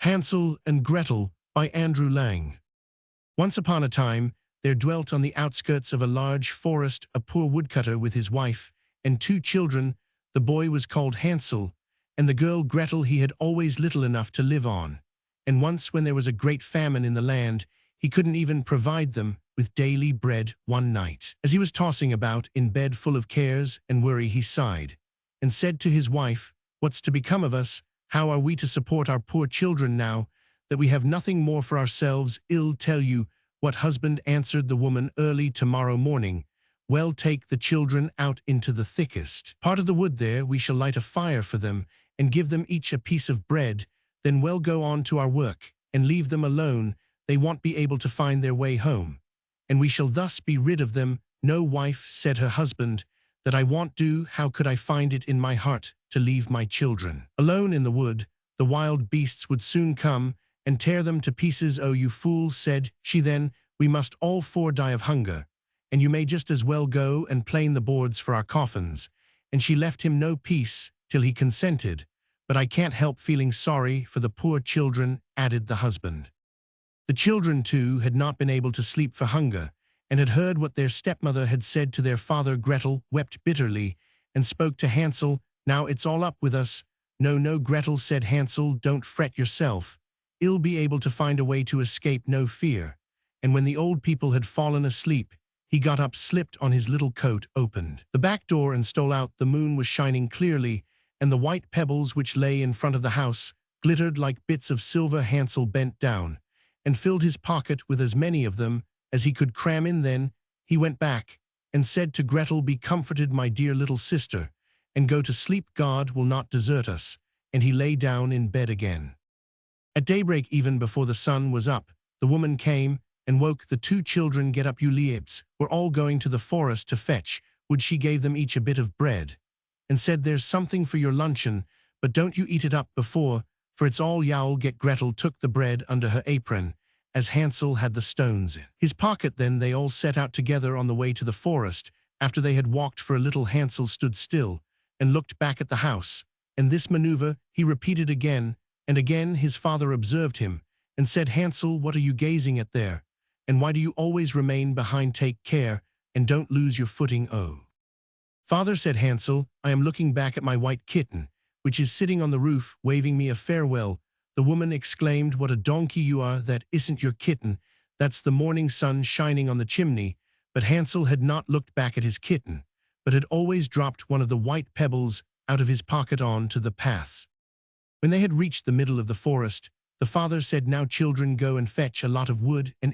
Hansel and Gretel by Andrew Lang. Once upon a time, there dwelt on the outskirts of a large forest a poor woodcutter with his wife and 2 children. The boy was called Hansel, and the girl Gretel he had always little enough to live on. And once when there was a great famine in the land, he couldn't even provide them with daily bread one night. As he was tossing about in bed full of cares and worry, he sighed and said to his wife, "What's to become of us? How are we to support our poor children now that we have nothing more for ourselves?" "I'll tell you what, husband," answered the woman, "early tomorrow morning. Well, take the children out into the thickest part of the wood. There we shall light a fire for them and give them each a piece of bread. Then we'll go on to our work and leave them alone. They won't be able to find their way home, and we shall thus be rid of them." "No, wife," said her husband, "that I won't do. How could I find it in my heart to leave my children alone in the wood? The wild beasts would soon come and tear them to pieces." "Oh, you fool," said she then, "we must all 4 die of hunger, and you may just as well go and plane the boards for our coffins." And she left him no peace till he consented. "But I can't help feeling sorry for the poor children," added the husband. The children, too, had not been able to sleep for hunger, and had heard what their stepmother had said to their father. Gretel wept bitterly and spoke to Hansel. "Now it's all up with us." "No, no, Gretel," said Hansel, "don't fret yourself. I'll be able to find a way to escape, no fear." And when the old people had fallen asleep, he got up, slipped on his little coat, opened the back door and stole out. The moon was shining clearly, and the white pebbles which lay in front of the house glittered like bits of silver. Hansel bent down and filled his pocket with as many of them as he could cram in. Then he went back and said to Gretel, "Be comforted, my dear little sister, and go to sleep. God will not desert us." And he lay down in bed again. At daybreak, even before the sun was up, the woman came and woke the 2 children. "Get up, you liebs, we're all going to the forest to fetch wood." She gave them each a bit of bread and said, "There's something for your luncheon, but don't you eat it up before, for it's all you'll get." Gretel took the bread under her apron, as Hansel had the stones in his pocket. Then they all set out together on the way to the forest. After they had walked for a little, Hansel stood still and looked back at the house, and this maneuver he repeated again and again. His father observed him and said, "Hansel, what are you gazing at there? And why do you always remain behind? Take care and don't lose your footing." "Oh, father," said Hansel, "I am looking back at my white kitten, which is sitting on the roof, waving me a farewell." The woman exclaimed, "What a donkey you are! That isn't your kitten, that's the morning sun shining on the chimney." But Hansel had not looked back at his kitten, but had always dropped one of the white pebbles out of his pocket on to the paths. When they had reached the middle of the forest, the father said, "Now, children, go and fetch a lot of wood, and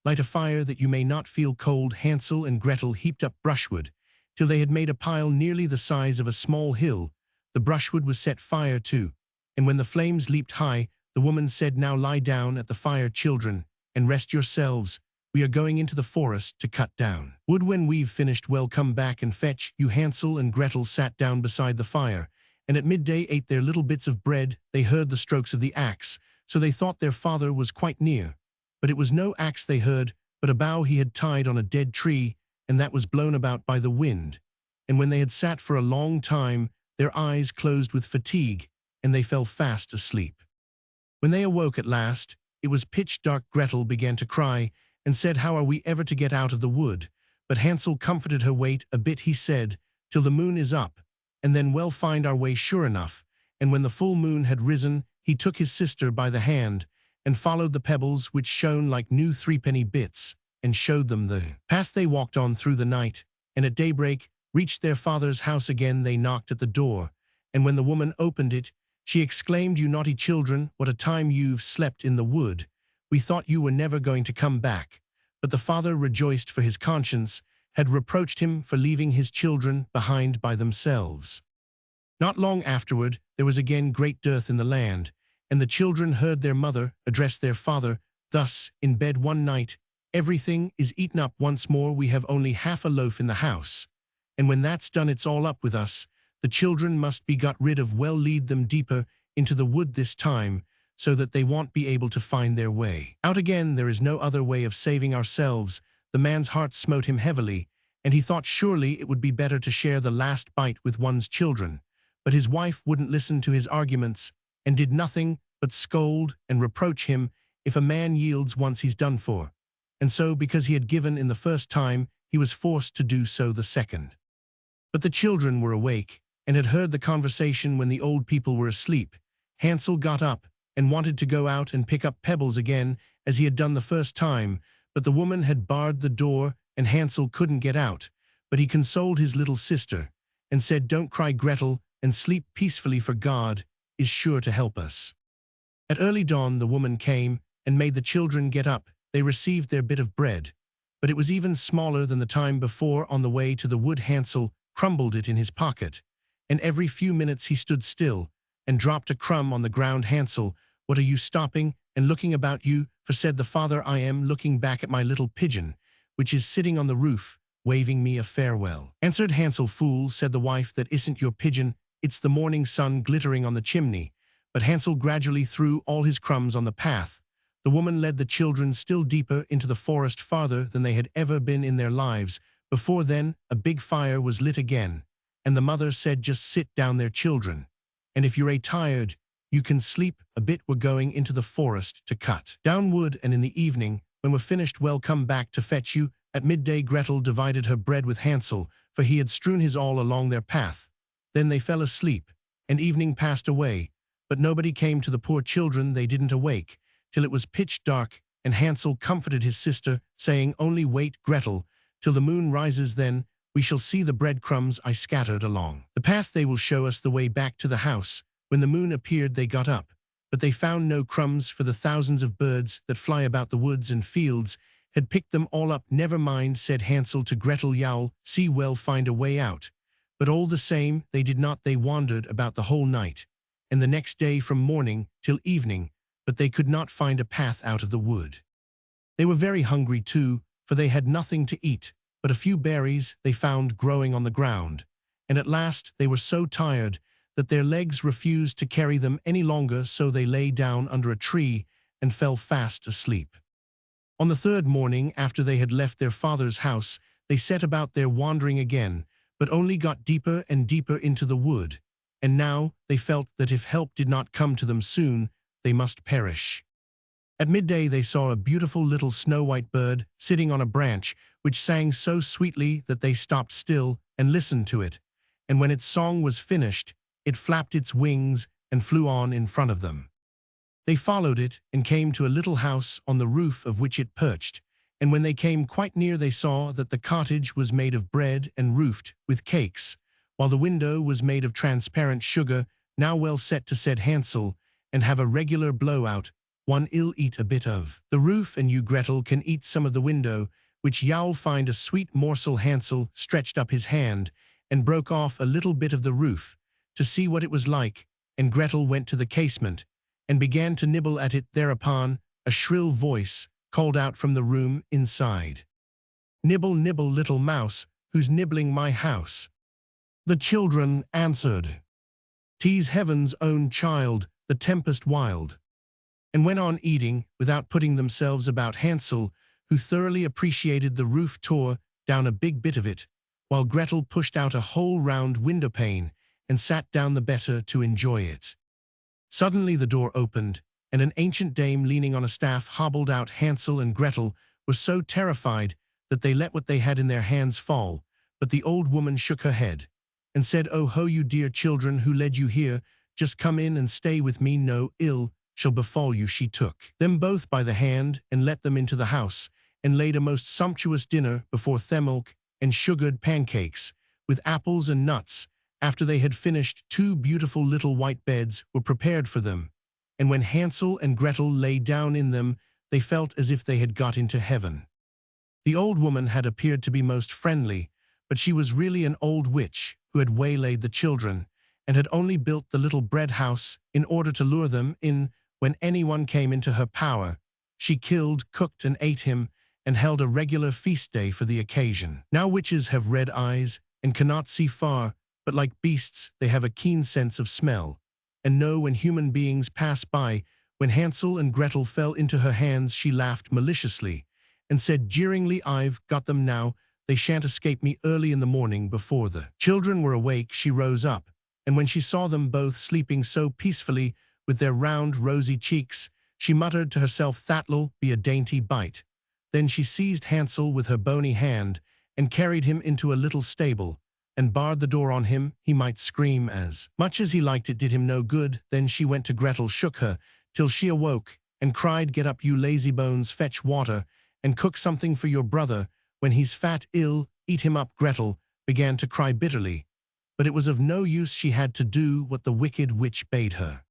light a fire that you may not feel cold." Hansel and Gretel heaped up brushwood till they had made a pile nearly the size of a small hill. The brushwood was set fire to, and when the flames leaped high, the woman said, "Now lie down at the fire, children, and rest yourselves. We are going into the forest to cut down wood. When we've finished, we'll come back and fetch you." Hansel and Gretel sat down beside the fire, and at midday ate their little bits of bread. They heard the strokes of the axe, so they thought their father was quite near. But it was no axe they heard, but a bough he had tied on a dead tree, and that was blown about by the wind. And when they had sat for a long time, their eyes closed with fatigue, and they fell fast asleep. When they awoke at last, it was pitch dark. Gretel began to cry and said, "How are we ever to get out of the wood?" But Hansel comforted her. "Wait a bit," he said, "till the moon is up, and then we'll find our way sure enough." And when the full moon had risen, he took his sister by the hand and followed the pebbles, which shone like new 3-penny bits, and showed them the path. They walked on through the night, and at daybreak reached their father's house. Again they knocked at the door, and when the woman opened it, she exclaimed, "You naughty children, what a time you've slept in the wood. We thought you were never going to come back." But the father rejoiced, for his conscience had reproached him for leaving his children behind by themselves. Not long afterward, there was again great dearth in the land, and the children heard their mother address their father thus in bed one night, "Everything is eaten up once more. We have only half a loaf in the house, and when that's done, it's all up with us. The children must be got rid of. Well, lead them deeper into the wood this time, so that they won't be able to find their way out again. There is no other way of saving ourselves." The man's heart smote him heavily, and he thought surely it would be better to share the last bite with one's children. But his wife wouldn't listen to his arguments, and did nothing but scold and reproach him if a man yields once he's done for. And so, because he had given in the first time, he was forced to do so the second. But the children were awake, and had heard the conversation when the old people were asleep. Hansel got up, and wanted to go out and pick up pebbles again, as he had done the first time, but the woman had barred the door, and Hansel couldn't get out. But he consoled his little sister, and said, "Don't cry, Gretel, and sleep peacefully, for God is sure to help us." At early dawn the woman came, and made the children get up. They received their bit of bread, but it was even smaller than the time before. On the way to the wood Hansel crumbled it in his pocket, and every few minutes he stood still, and dropped a crumb on the ground. "Hansel, what are you stopping and looking about you for?" said the father. "I am looking back at my little pigeon, which is sitting on the roof, waving me a farewell." Answered Hansel. "Fool," said the wife, "that isn't your pigeon, it's the morning sun glittering on the chimney." But Hansel gradually threw all his crumbs on the path. The woman led the children still deeper into the forest, farther than they had ever been in their lives. Before then, a big fire was lit again, and the mother said, "Just sit down there, children, and if you're tired, you can sleep a bit. We're going into the forest to cut down wood, and in the evening, when we're finished, we'll come back to fetch you." At midday Gretel divided her bread with Hansel, for he had strewn his all along their path. Then they fell asleep, and evening passed away, but nobody came to the poor children. They didn't awake till it was pitch dark, and Hansel comforted his sister, saying, "Only wait, Gretel, till the moon rises, then we shall see the breadcrumbs I scattered along the path. They will show us the way back to the house." When the moon appeared they got up, but they found no crumbs, for the thousands of birds that fly about the woods and fields had picked them all up. "Never mind," said Hansel to Gretel, "you'll see we'll find a way out." But all the same they did not. They wandered about the whole night, and the next day from morning till evening, but they could not find a path out of the wood. They were very hungry too, for they had nothing to eat but a few berries they found growing on the ground, and at last they were so tired that their legs refused to carry them any longer, so they lay down under a tree and fell fast asleep. On the third morning, after they had left their father's house, they set about their wandering again, but only got deeper and deeper into the wood, and now they felt that if help did not come to them soon, they must perish. At midday they saw a beautiful little snow-white bird sitting on a branch, which sang so sweetly that they stopped still and listened to it, and when its song was finished, it flapped its wings and flew on in front of them. They followed it and came to a little house on the roof of which it perched, and when they came quite near they saw that the cottage was made of bread and roofed with cakes, while the window was made of transparent sugar. "Now well set to," said Hansel, "and have a regular blowout. One ill eat a bit of the roof, and you, Gretel, can eat some of the window, which you'll find a sweet morsel." Hansel stretched up his hand and broke off a little bit of the roof to see what it was like, and Gretel went to the casement and began to nibble at it. Thereupon a shrill voice called out from the room inside, "Nibble, nibble, little mouse, who's nibbling my house?" The children answered, "'Tis heaven's own child, the tempest wild," and went on eating without putting themselves about. Hansel, who thoroughly appreciated the roof, tore down a big bit of it, while Gretel pushed out a whole round window pane and sat down the better to enjoy it. Suddenly the door opened, and an ancient dame leaning on a staff hobbled out. Hansel and Gretel were so terrified that they let what they had in their hands fall, but the old woman shook her head and said, "Oh ho, you dear children, who led you here? Just come in and stay with me. No ill shall befall you." She took them both by the hand and let them into the house, and laid a most sumptuous dinner before them, milk and sugared pancakes, with apples and nuts. After they had finished, 2 beautiful little white beds were prepared for them, and when Hansel and Gretel lay down in them, they felt as if they had got into heaven. The old woman had appeared to be most friendly, but she was really an old witch who had waylaid the children, and had only built the little bread house in order to lure them in when anyone came into her power. She killed, cooked, and ate him, and held a regular feast day for the occasion. Now witches have red eyes and cannot see far, but like beasts they have a keen sense of smell, and know when human beings pass by. When Hansel and Gretel fell into her hands, she laughed maliciously, and said jeeringly, "I've got them now. They shan't escape me." Early in the morning, before the children were awake, she rose up, and when she saw them both sleeping so peacefully, with their round, rosy cheeks. She muttered to herself, "That'll be a dainty bite." Then she seized Hansel with her bony hand and carried him into a little stable, and barred the door on him. He might scream as much as he liked, it did him no good. Then she went to Gretel, shook her till she awoke, and cried, "Get up, you lazy bones, fetch water, and cook something for your brother. When he's fat, ill, eat him up." Gretel began to cry bitterly, but it was of no use. She had to do what the wicked witch bade her.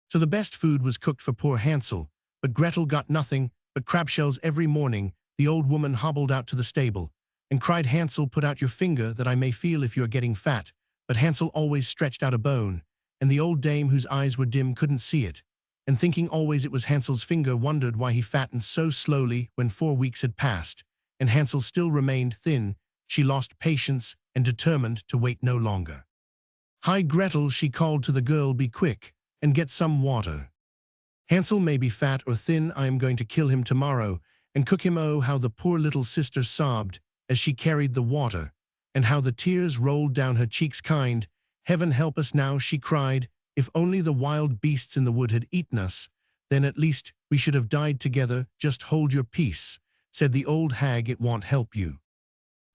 So the best food was cooked for poor Hansel, but Gretel got nothing but crab shells every morning. The old woman hobbled out to the stable and cried, "Hansel, put out your finger that I may feel if you are getting fat." But Hansel always stretched out a bone, and the old dame, whose eyes were dim, couldn't see it, and thinking always it was Hansel's finger, wondered why he fattened so slowly. When 4 weeks had passed, and Hansel still remained thin, she lost patience and determined to wait no longer. "Hi, Gretel," she called to the girl, "be quick and get some water. Hansel may be fat or thin, I am going to kill him tomorrow and cook him." Oh, how the poor little sister sobbed as she carried the water, and how the tears rolled down her cheeks. "Kind Heaven, help us now," she cried. "If only the wild beasts in the wood had eaten us, then at least we should have died together." "Just hold your peace," said the old hag, "it won't help you."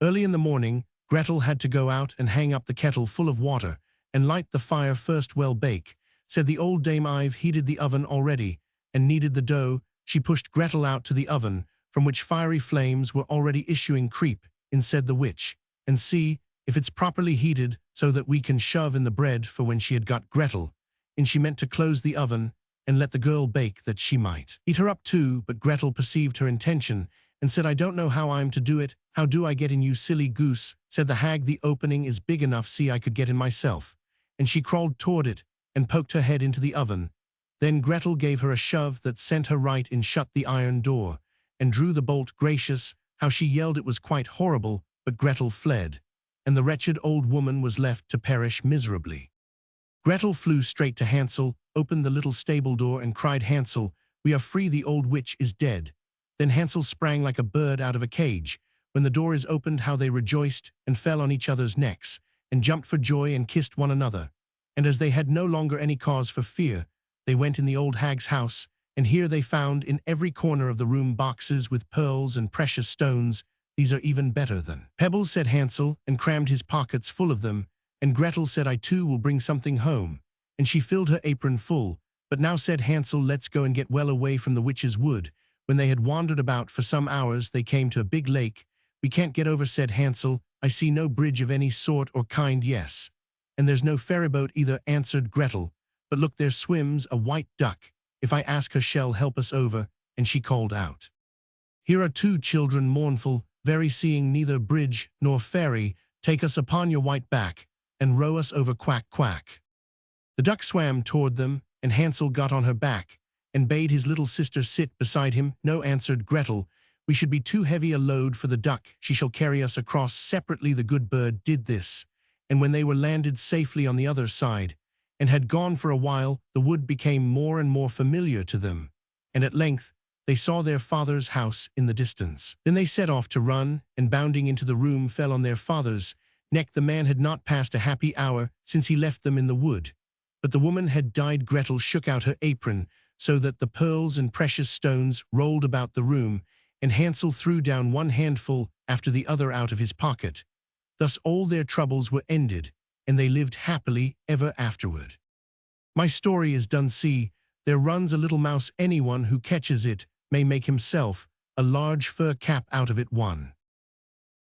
Early in the morning, Gretel had to go out and hang up the kettle full of water and light the fire first. "Well, bake," said the old dame, "I've heated the oven already and kneaded the dough." She pushed Gretel out to the oven, from which fiery flames were already issuing. "Creep in," said the witch, "and see if it's properly heated so that we can shove in the bread." For when she had got Gretel in, she meant to close the oven and let the girl bake, that she might eat her up too. But Gretel perceived her intention and said, "I don't know how I'm to do it." "How do I get in, you silly goose?" said the hag. "The opening is big enough, see, I could get in myself." And she crawled toward it and poked her head into the oven. Then Gretel gave her a shove that sent her right in, shut the iron door, and drew the bolt. Gracious, how she yelled! It was quite horrible, but Gretel fled, and the wretched old woman was left to perish miserably. Gretel flew straight to Hansel, opened the little stable door, and cried, "Hansel, we are free, the old witch is dead." Then Hansel sprang like a bird out of a cage. When the door is opened, how they rejoiced and fell on each other's necks, and jumped for joy and kissed one another. And as they had no longer any cause for fear, they went in the old hag's house, and here they found in every corner of the room boxes with pearls and precious stones. "These are even better than pebbles," said Hansel, and crammed his pockets full of them. And Gretel said, "I too will bring something home." And she filled her apron full. "But now," said Hansel, "let's go and get well away from the witch's wood." When they had wandered about for some hours, they came to a big lake. "We can't get over," said Hansel. "I see no bridge of any sort or kind." "Yes, and there's no ferryboat either," answered Gretel. "But look, there swims a white duck. If I ask her, she'll help us over." And she called out, "Here are 2 children mournful, very, seeing neither bridge nor ferry. Take us upon your white back, and row us over." Quack, quack. The duck swam toward them, and Hansel got on her back, and bade his little sister sit beside him. "No," answered Gretel, "we should be too heavy a load for the duck. She shall carry us across separately." The good bird did this, and when they were landed safely on the other side, and had gone for a while, the wood became more and more familiar to them, and at length they saw their father's house in the distance. Then they set off to run, and bounding into the room fell on their father's neck. The man had not passed a happy hour since he left them in the wood, but the woman had died. Gretel shook out her apron so that the pearls and precious stones rolled about the room, and Hansel threw down one handful after the other out of his pocket. Thus all their troubles were ended, and they lived happily ever afterward. My story is done. See, there runs a little mouse. Anyone who catches it may make himself a large fur cap out of it. 1.